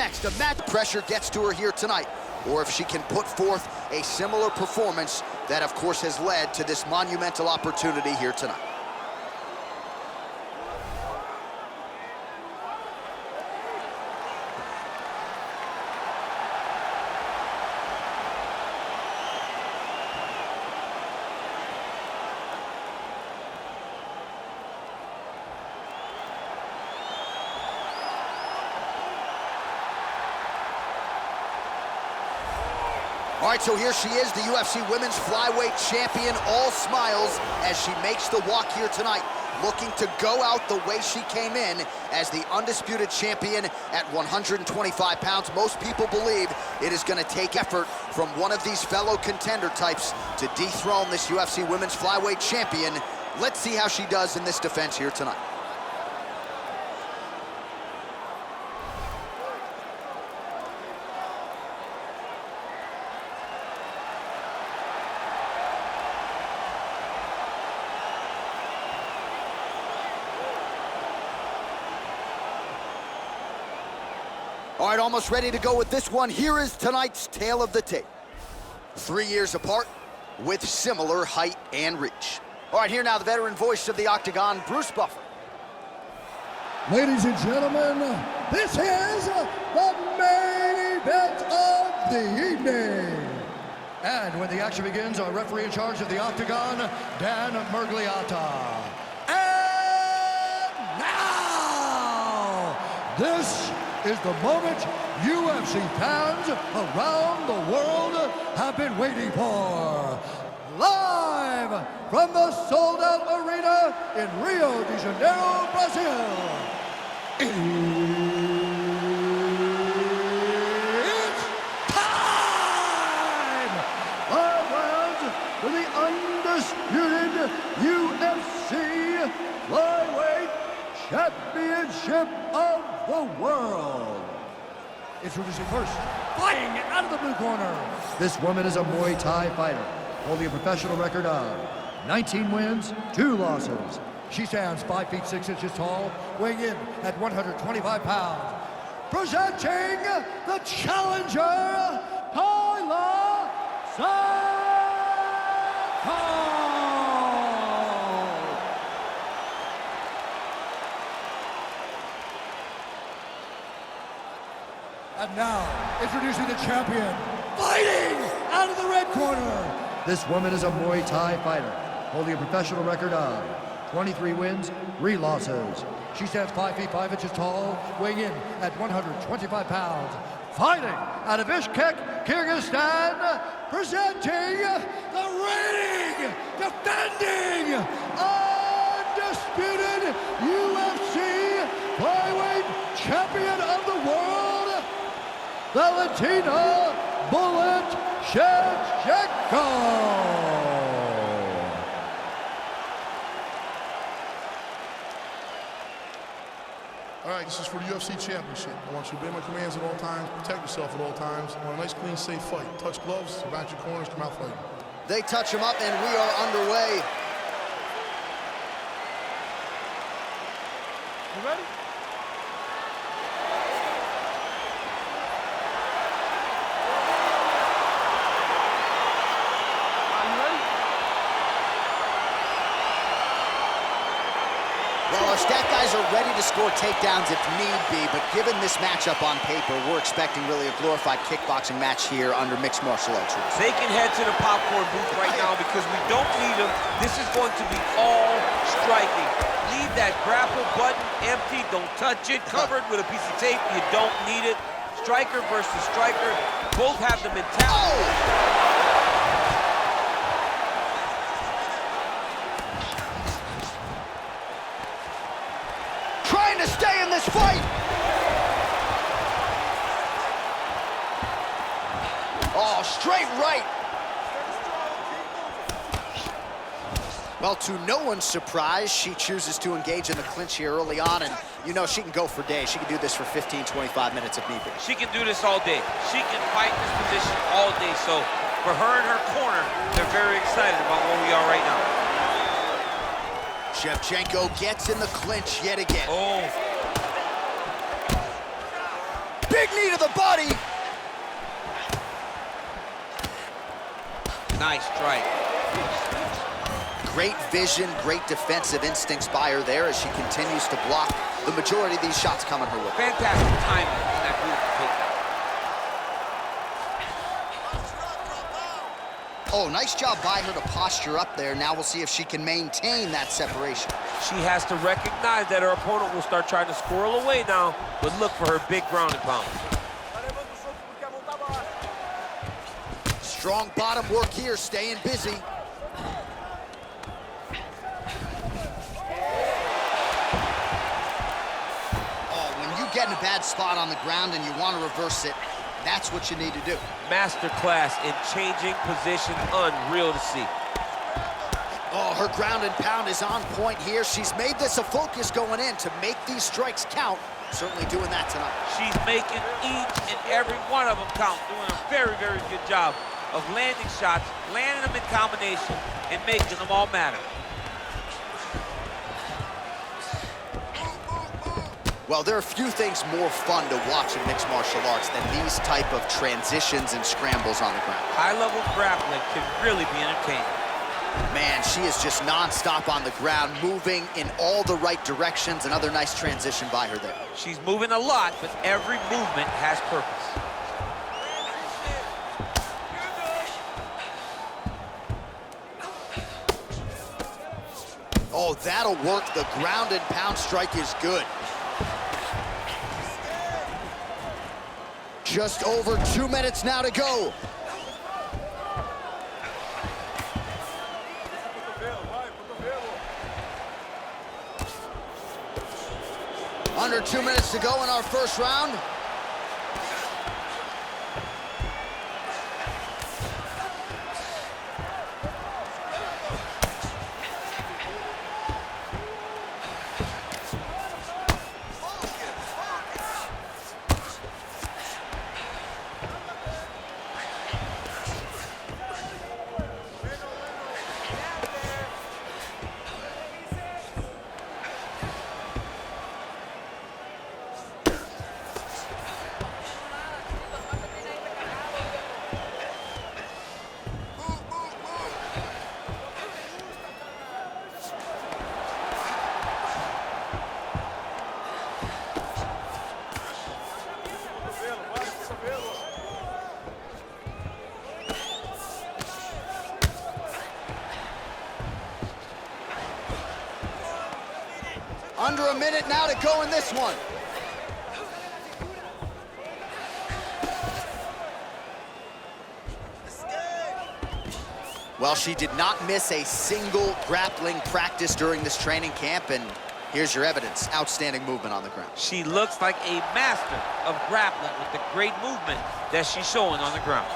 next? A match pressure gets to her here tonight, or if she can put forth a similar performance that, of course, has led to this monumental opportunity here tonight. All right, so here she is, the UFC Women's Flyweight Champion, all smiles as she makes the walk here tonight, looking to go out the way she came in as the undisputed champion at 125 pounds. Most people believe it is going to take effort from one of these fellow contender types to dethrone this UFC Women's Flyweight Champion. Let's see how she does in this defense here tonight. All right, almost ready to go with this one. Here is tonight's tale of the tape. 3 years apart with similar height and reach. All right, here now the veteran voice of the Octagon, Bruce Buffer. Ladies and gentlemen, this is the main event of the evening. And when the action begins, our referee in charge of the Octagon, Dan Murgliata. And now, this is the moment UFC fans around the world have been waiting for. Live from the sold-out arena in Rio de Janeiro, Brazil. It's time! 5 rounds for the undisputed UFC Flyweight Championship of the world. Introducing first, fighting out of the blue corner. This woman is a Muay Thai fighter, holding a professional record of 19 wins, 2 losses. She stands 5 feet 6 inches tall, weighing in at 125 pounds. Presenting the challenger, Talia Santos. And now, introducing the champion, fighting out of the red corner. This woman is a Muay Thai fighter, holding a professional record of 23 wins, 3 losses. She stands 5 feet 5 inches tall, weighing in at 125 pounds. Fighting out of Bishkek, Kyrgyzstan, presenting the reigning, defending, undisputed UFC Flyweight Champion of the world, Valentina Bullet Shevchenko. All right, this is for the UFC Championship. I want you to obey my commands at all times, protect yourself at all times. I want a nice, clean, safe fight. Touch gloves, surround your corners, come out fighting. They touch him up, and we are underway. You ready? Well, our stat guys are ready to score takedowns if need be, but given this matchup on paper, we're expecting really a glorified kickboxing match here under mixed martial arts rules. They can head to the popcorn booth right now because we don't need them. This is going to be all striking. Leave that grapple button empty. Don't touch it. Covered with a piece of tape. You don't need it. Striker versus striker. Both have the mentality. Oh! Trying to stay in this fight. Oh, straight right. Well, to no one's surprise, she chooses to engage in the clinch here early on, and you know she can go for days. She can do this for 15, 25 minutes if need be. She can do this all day. She can fight this position all day. So for her and her corner, they're very excited about where we are right now. Shevchenko gets in the clinch yet again. Oh. Big knee to the body. Nice strike. Great vision, great defensive instincts by her there as she continues to block the majority of these shots coming her way. Fantastic timing in that beautiful takedown. Oh, nice job by her to posture up there. Now we'll see if she can maintain that separation. She has to recognize that her opponent will start trying to squirrel away now, but look for her big ground and pound. Strong bottom work here, staying busy. Get in a bad spot on the ground and you want to reverse it, that's what you need to do. Masterclass in changing position, unreal to see. Oh, her ground and pound is on point here. She's made this a focus going in to make these strikes count. Certainly doing that tonight. She's making each and every one of them count, doing a very, very good job of landing shots, landing them in combination, and making them all matter. Well, there are few things more fun to watch in mixed martial arts than these type of transitions and scrambles on the ground. High-level grappling can really be entertaining. Man, she is just non-stop on the ground, moving in all the right directions. Another nice transition by her there. She's moving a lot, but every movement has purpose. Oh, that'll work. The ground and pound strike is good. Just over 2 minutes now to go. Under 2 minutes to go in our first round. Under a minute now to go in this one. Well, she did not miss a single grappling practice during this training camp, and here's your evidence. Outstanding movement on the ground. She looks like a master of grappling with the great movement that she's showing on the ground.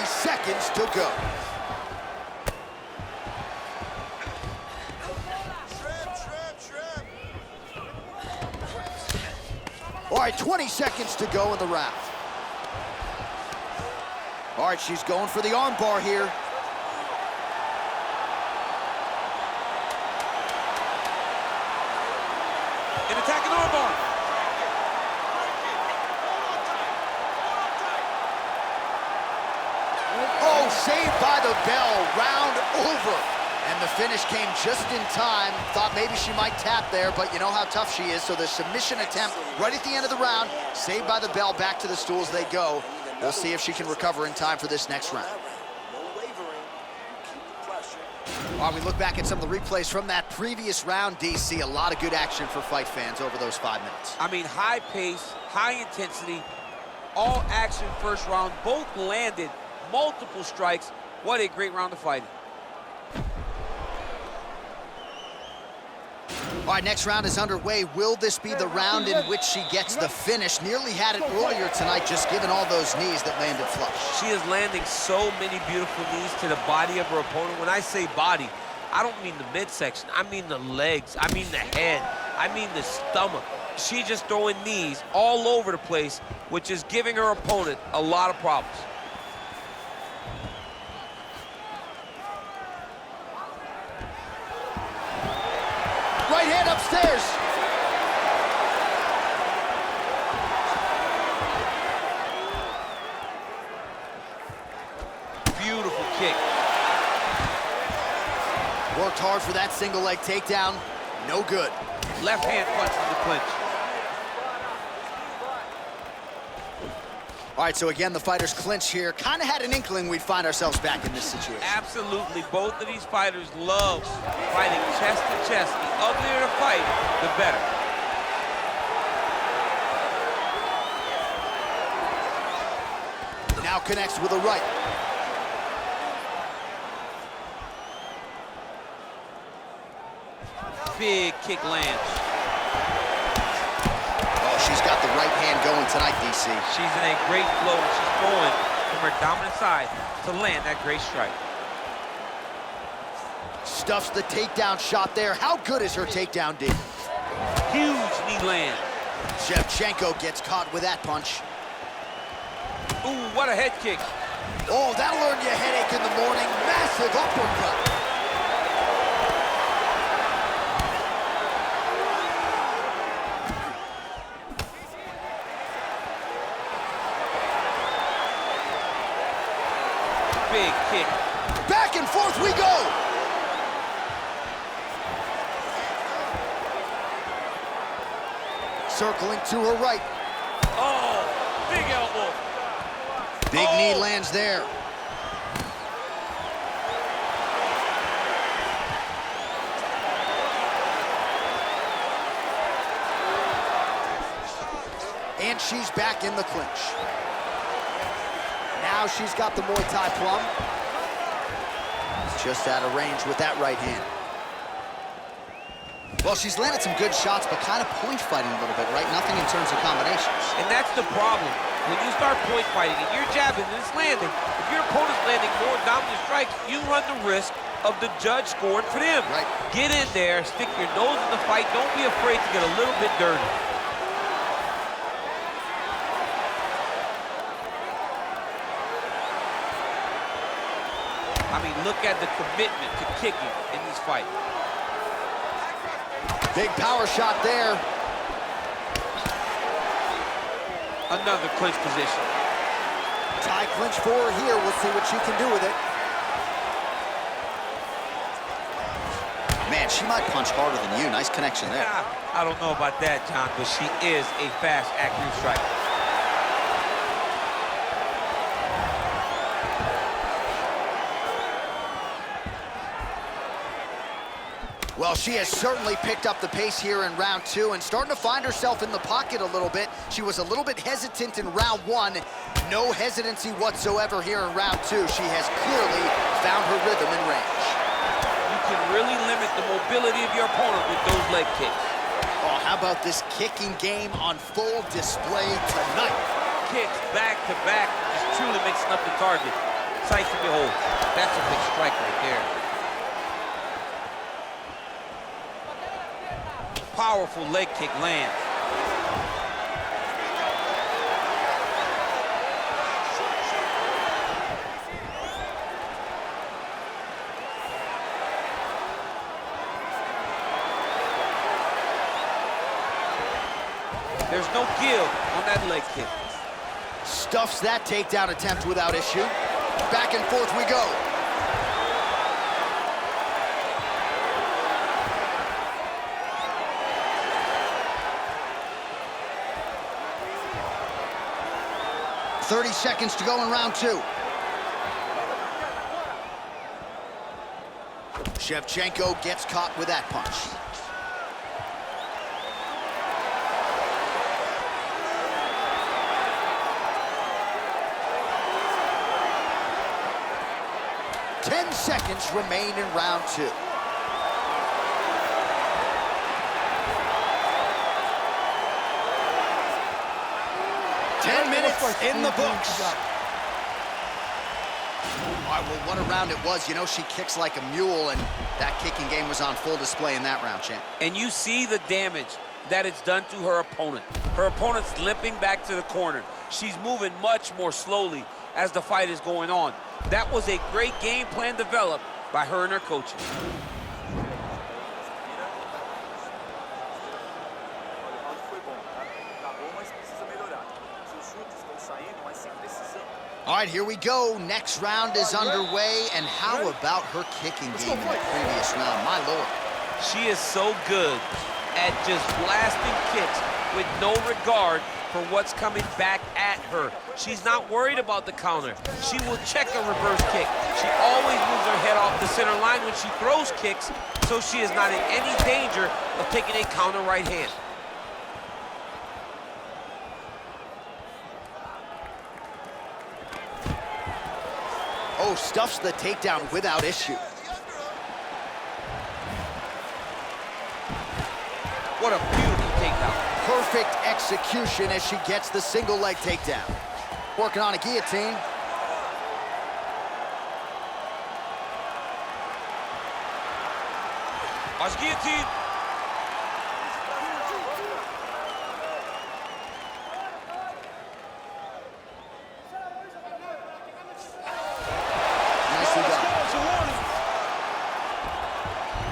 Seconds to go. All right, 20 seconds to go in the round. All right, she's going for the arm bar here. An attacking arm bar. Oh, saved by the bell, round over. And the finish came just in time. Thought maybe she might tap there, but you know how tough she is. So the submission attempt right at the end of the round, saved by the bell, back to the stools they go. We'll see if she can recover in time for this next round. While we look back at some of the replays from that previous round, DC, a lot of good action for fight fans over those 5 minutes. I mean, high pace, high intensity, all action first round, both landed multiple strikes. What a great round of fighting. All right, next round is underway. Will this be the round in which she gets the finish? Nearly had it earlier tonight, just given all those knees that landed flush. She is landing so many beautiful knees to the body of her opponent. When I say body, I don't mean the midsection. I mean the legs. I mean the head. I mean the stomach. She's just throwing knees all over the place, which is giving her opponent a lot of problems. right hand upstairs. Beautiful kick. Worked hard for that single leg takedown. No good. Left hand punch in the clinch. All right, so again, the fighters clinch here. Kind of had an inkling we'd find ourselves back in this situation. Absolutely. Both of these fighters love fighting chest to chest. The uglier the fight, the better. Now connects with a right. Big kick lands. Oh, she's got the right hand going tonight, DC. She's in a great flow, and she's going from her dominant side to land that great strike. Stuffs the takedown shot there. How good is her takedown, D? Huge knee land. Shevchenko gets caught with that punch. Ooh, what a head kick. Oh, that'll earn you a headache in the morning. Massive uppercut. Big kick. Back and forth we go. Circling to her right. Oh, big elbow. Big knee lands there. And she's back in the clinch. Now she's got the Muay Thai plum. Just out of range with that right hand. Well, she's landed some good shots, but kind of point fighting a little bit, right? Nothing in terms of combinations. And that's the problem. When you start point fighting and you're jabbing and it's landing, if your opponent's landing more dominant strikes, you run the risk of the judge scoring for them. Right. Get in there, stick your nose in the fight. Don't be afraid to get a little bit dirty. I mean, look at the commitment to kicking in this fight. Big power shot there. Another clinch position. Tie clinch for her here. We'll see what she can do with it. Man, she might punch harder than you. Nice connection there. I don't know about that, John, but she is a fast, accurate striker. Well, she has certainly picked up the pace here in round two and starting to find herself in the pocket a little bit. She was a little bit hesitant in round one. No hesitancy whatsoever here in round two. She has clearly found her rhythm and range. You can really limit the mobility of your opponent with those leg kicks. Oh, how about this kicking game on full display tonight? Kicks back to back, just truly mixing up the target. Sight to behold. That's a big strike right there. Powerful leg kick lands. There's no give on that leg kick. Stuffs that takedown attempt without issue. Back and forth we go. .30 seconds to go in round two. Shevchenko gets caught with that punch. Ten seconds remain in round two. In the books. All right, well, what a round it was. You know, she kicks like a mule, and that kicking game was on full display in that round, champ. And you see the damage that it's done to her opponent. Her opponent's limping back to the corner. She's moving much more slowly as the fight is going on. That was a great game plan developed by her and her coaches. All right, here we go. Next round is underway. And how about her kicking game in the previous round? My Lord. She is so good at just blasting kicks with no regard for what's coming back at her. She's not worried about the counter. She will check a reverse kick. She always moves her head off the center line when she throws kicks, so she is not in any danger of taking a counter right hand. Oh, stuffs the takedown without issue. What a beautiful takedown. Perfect execution as she gets the single leg takedown. Working on a guillotine. Watch guillotine. Nicely done.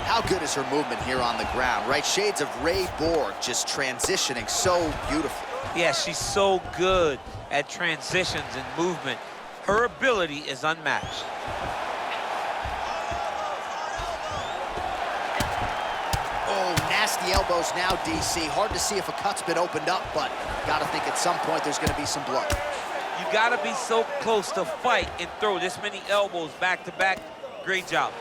How good is her movement here on the ground, right? Shades of Ray Borg, just transitioning so beautifully. Yeah, she's so good at transitions and movement. Her ability is unmatched. Oh, nasty elbows now, DC. Hard to see if a cut's been opened up, but gotta think at some point there's gonna be some blood. You gotta be so close to fight and throw this many elbows back to back. Great job.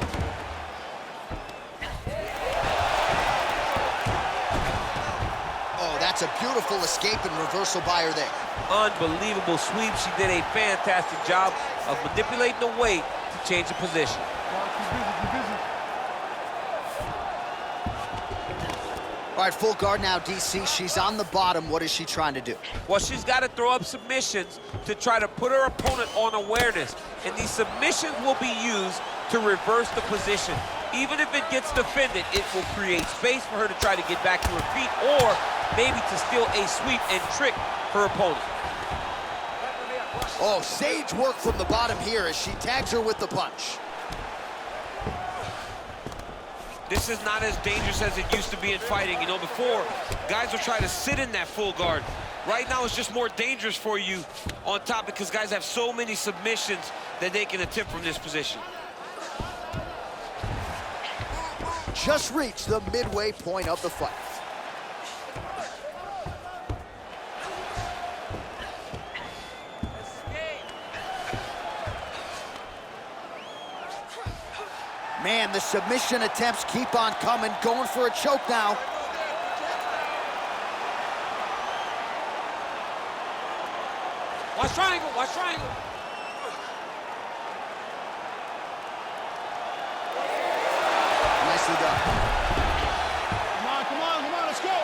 Oh, that's a beautiful escape and reversal by her there. Unbelievable sweep. She did a fantastic job of manipulating the weight to change the position. All right, full guard now, DC. She's on the bottom. What is she trying to do? Well, she's got to throw up submissions to try to put her opponent on awareness. And these submissions will be used to reverse the position. Even if it gets defended, it will create space for her to try to get back to her feet or maybe to steal a sweep and trick her opponent. Oh, sage work from the bottom here as she tags her with the punch. This is not as dangerous as it used to be in fighting. You know, before, guys would try to sit in that full guard. Right now, it's just more dangerous for you on top because guys have so many submissions that they can attempt from this position. Just reached the midway point of the fight. Man, the submission attempts keep on coming, going for a choke now. Watch triangle, watch triangle. Nicely done. Come on, let's go.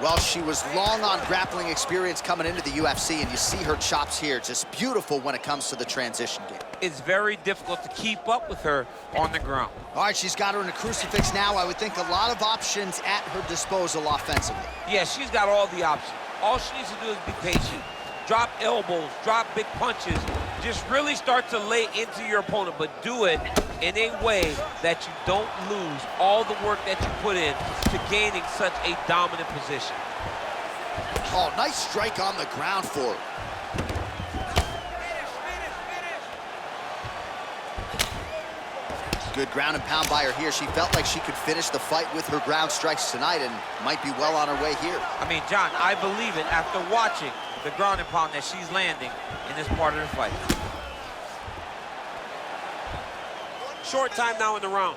Well, she was long on grappling experience coming into the UFC, and you see her chops here, just beautiful when it comes to the transition game. It's very difficult to keep up with her on the ground. All right, she's got her in a crucifix now. I would think a lot of options at her disposal offensively. Yeah, she's got all the options. All she needs to do is be patient. Drop elbows, drop big punches. Just really start to lay into your opponent, but do it in a way that you don't lose all the work that you put in to gaining such a dominant position. Oh, nice strike on the ground for her. Good ground and pound by her here. She felt like she could finish the fight with her ground strikes tonight and might be well on her way here. I mean, John, I believe it after watching the ground and pound that she's landing in this part of the fight. Short time now in the round.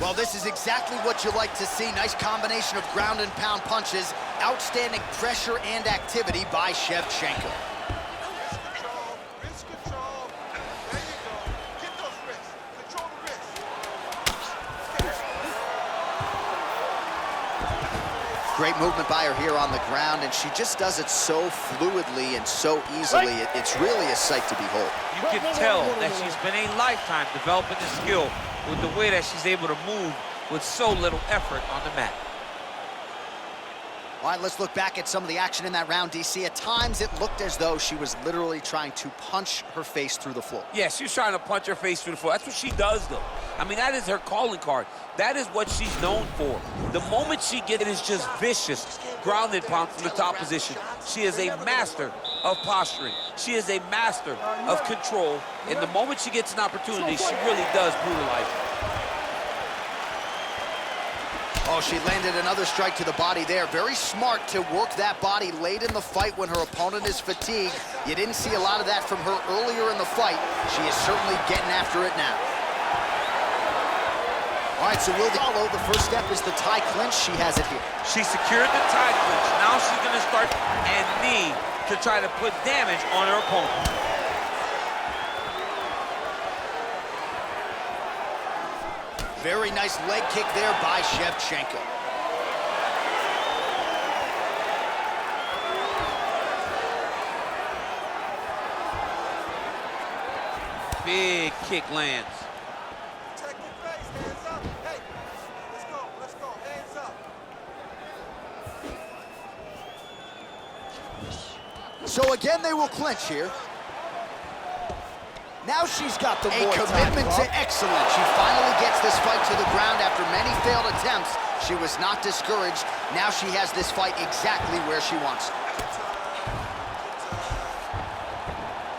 Well, this is exactly what you like to see. Nice combination of ground and pound punches. Outstanding pressure and activity by Shevchenko. Wrist control. There you go. Get those wrists. Control the wrist. Great movement by her here on the ground, and she just does it so fluidly and so easily. It's really a sight to behold. You can tell that she's been a lifetime developing the skill with the way that she's able to move with so little effort on the mat. All right, let's look back at some of the action in that round, DC. At times, it looked as though she was literally trying to punch her face through the floor. Yeah, she's trying to punch her face through the floor. That's what she does, though. I mean, that is her calling card. That is what she's known for. The moment she gets it is just vicious, grounded pound from the top position. She is a master of posturing. She is a master of control. And the moment she gets an opportunity, she really does brutalize her. Oh, she landed another strike to the body there. Very smart to work that body late in the fight when her opponent is fatigued. You didn't see a lot of that from her earlier in the fight. She is certainly getting after it now. All right, so will they follow? The first step is the tie clinch. She has it here. She secured the tie clinch. Now she's going to start and knee to try to put damage on her opponent. Very nice leg kick there by Shevchenko. Big kick lands. Protect your face, hands up. Hey, let's go, hands up. So again, they will clinch here. Now she's got the commitment to excellence. She finally gets this fight to the ground after many failed attempts. She was not discouraged. Now she has this fight exactly where she wants it.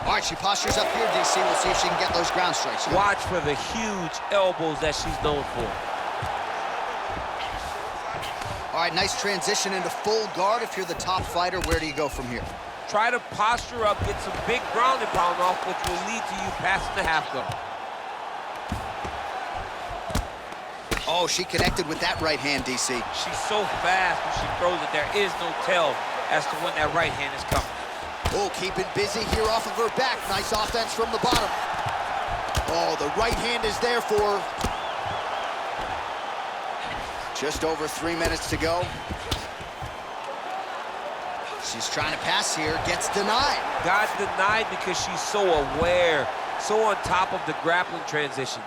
All right, she postures up here, DC. We'll see if she can get those ground strikes. Watch for the huge elbows that she's known for. All right, nice transition into full guard. If you're the top fighter, where do you go from here? Try to posture up, get some big ground and pound off, which will lead to you passing the half guard. Oh, she connected with that right hand, DC. She's so fast when she throws it. There is no tell as to when that right hand is coming. Oh, keeping busy here off of her back. Nice offense from the bottom. Oh, the right hand is there for her. Just over 3 minutes to go. She's trying to pass here, gets denied. Got denied because she's so aware, so on top of the grappling transitions.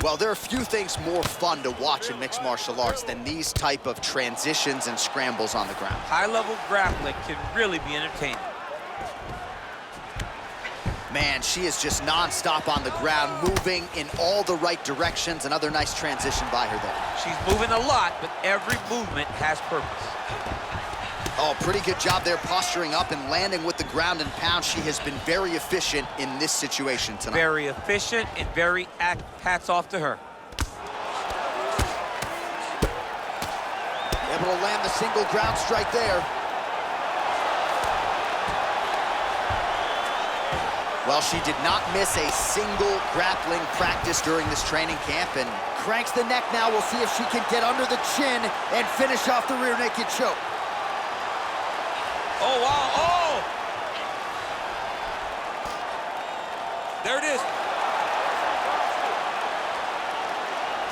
Well, there are few things more fun to watch in mixed martial arts than these type of transitions and scrambles on the ground. High-level grappling can really be entertaining. Man, she is just non-stop on the ground, moving in all the right directions. Another nice transition by her there. She's moving a lot, but every movement has purpose. Oh, pretty good job there posturing up and landing with the ground and pound. She has been very efficient in this situation tonight. Very efficient and very hats off to her. Able to land the single ground strike there. Well, she did not miss a single grappling practice during this training camp and cranks the neck now. We'll see if she can get under the chin and finish off the rear naked choke. Oh, wow, oh! There it is.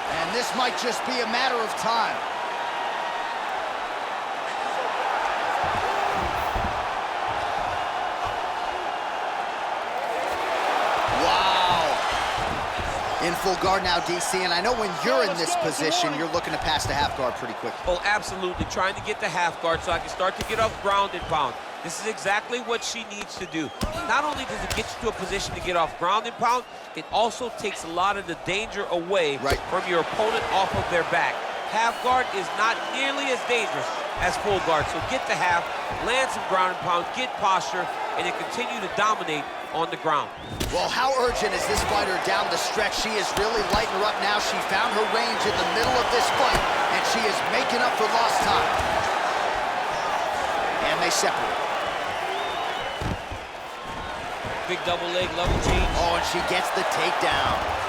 And this might just be a matter of time. In full guard now, DC, and I know when you're in this position, you're looking to pass the half guard pretty quickly. Oh, absolutely. Trying to get the half guard so I can start to get off ground and pound. This is exactly what she needs to do. Not only does it get you to a position to get off ground and pound, it also takes a lot of the danger away from your opponent off of their back. Half guard is not nearly as dangerous as full guard, so get the half, land some ground and pound, get posture, and then continue to dominate on the ground. Well, how urgent is this fighter down the stretch? She is really lighting her up now. She found her range in the middle of this fight, and she is making up for lost time. And they separate. Big double leg, level change. Oh, and she gets the takedown.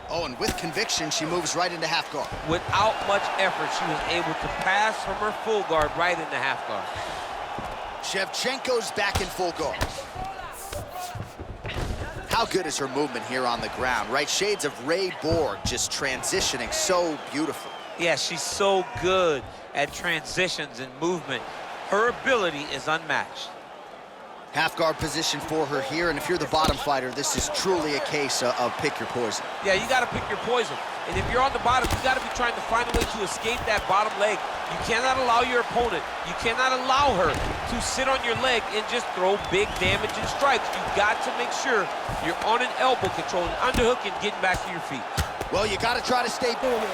Oh, and with conviction, she moves right into half guard. Without much effort, she was able to pass from her full guard right into half guard. Shevchenko's back in full guard. How good is her movement here on the ground, right? Shades of Ray Borg, just transitioning so beautiful. Yeah, she's so good at transitions and movement. Her ability is unmatched. Half guard position for her here, and if you're the bottom fighter, this is truly a case of pick your poison. Yeah, you gotta pick your poison. And if you're on the bottom, you gotta be trying to find a way to escape that bottom leg. You cannot allow your opponent, you cannot allow her to sit on your leg and just throw big damaging strikes. You've got to make sure you're on an elbow, controlling underhook and getting back to your feet. Well, you gotta try to stay forward.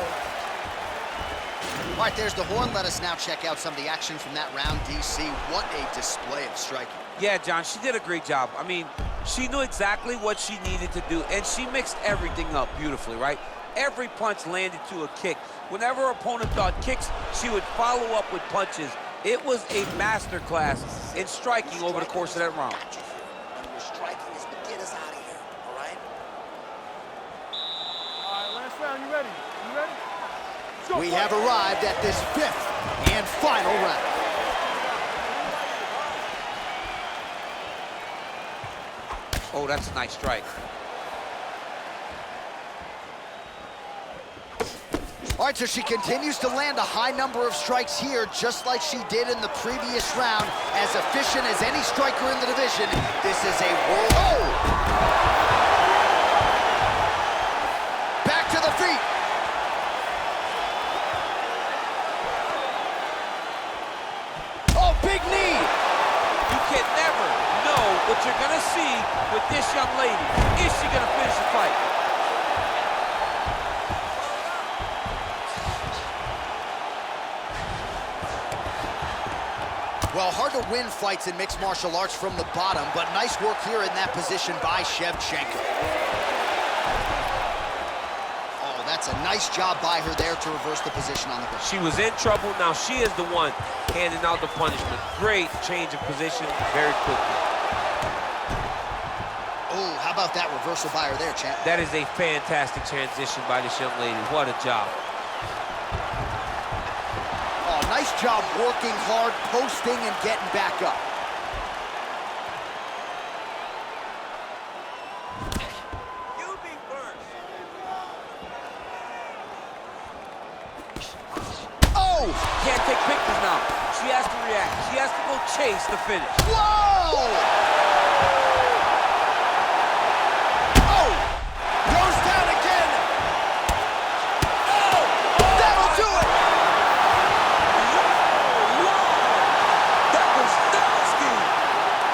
All right, there's the horn. Let us now check out some of the action from that round, DC. What a display of striking. Yeah, John, she did a great job. I mean, she knew exactly what she needed to do, and she mixed everything up beautifully, right? Every punch landed to a kick. Whenever her opponent thought kicks, she would follow up with punches. It was a masterclass in striking over the course of that round. Your striking is to get us out of here, all right? All right, last round, you ready? You ready? We have arrived at this 5th and final round. Oh, that's a nice strike. All right, so she continues to land a high number of strikes here, just like she did in the previous round. As efficient as any striker in the division, this is a world... Oh! Back to the feet. Oh, big knee. You can never know what you're gonna see with this young lady. Is she gonna finish the fight? Well, hard to win fights in mixed martial arts from the bottom, but nice work here in that position by Shevchenko. Oh, that's a nice job by her there to reverse the position on the ground. She was in trouble. Now she is the one handing out the punishment. Great change of position very quickly. Oh, how about that reversal by her there, champ? That is a fantastic transition by this young lady. What a job. Oh, nice job working hard, posting, and getting back up. You be first. Oh! Can't take pictures now. She has to react. She has to go chase the finish. Whoa! Oh! Goes down again! Oh! That'll do it! That was nasty.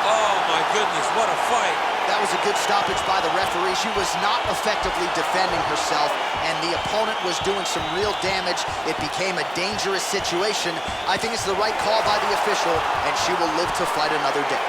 Oh my goodness, what a fight. That was a good stoppage by the referee. She was not effectively defending herself, and the opponent was doing some real damage. It became a dangerous situation. I think it's the right call by the official, and she will live to fight another day.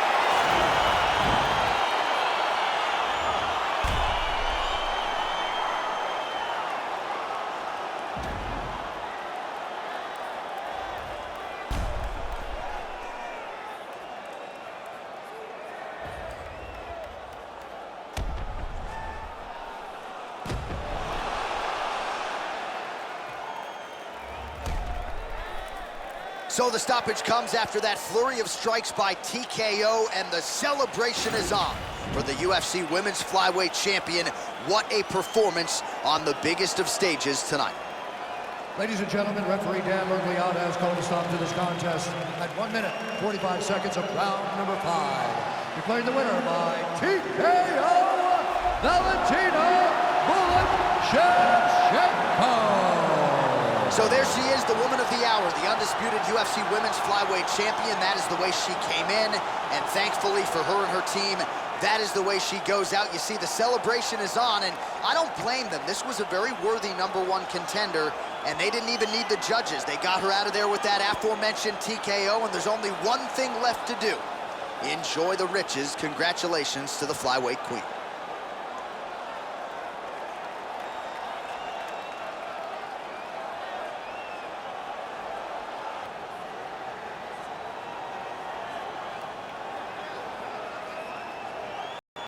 So the stoppage comes after that flurry of strikes by TKO, and the celebration is on for the UFC Women's Flyweight Champion. What a performance on the biggest of stages tonight. Ladies and gentlemen, referee Dan Mergliata has called a stop to this contest at 1 minute, 45 seconds of round number 5. Declaring the winner by TKO, Valentina Shevchenko. So there she is, the woman of the hour, the undisputed UFC Women's Flyweight Champion. That is the way she came in, and thankfully for her and her team, that is the way she goes out. You see, the celebration is on, and I don't blame them. This was a very worthy #1 contender, and they didn't even need the judges. They got her out of there with that aforementioned TKO, and there's only one thing left to do. Enjoy the riches. Congratulations to the Flyweight Queen.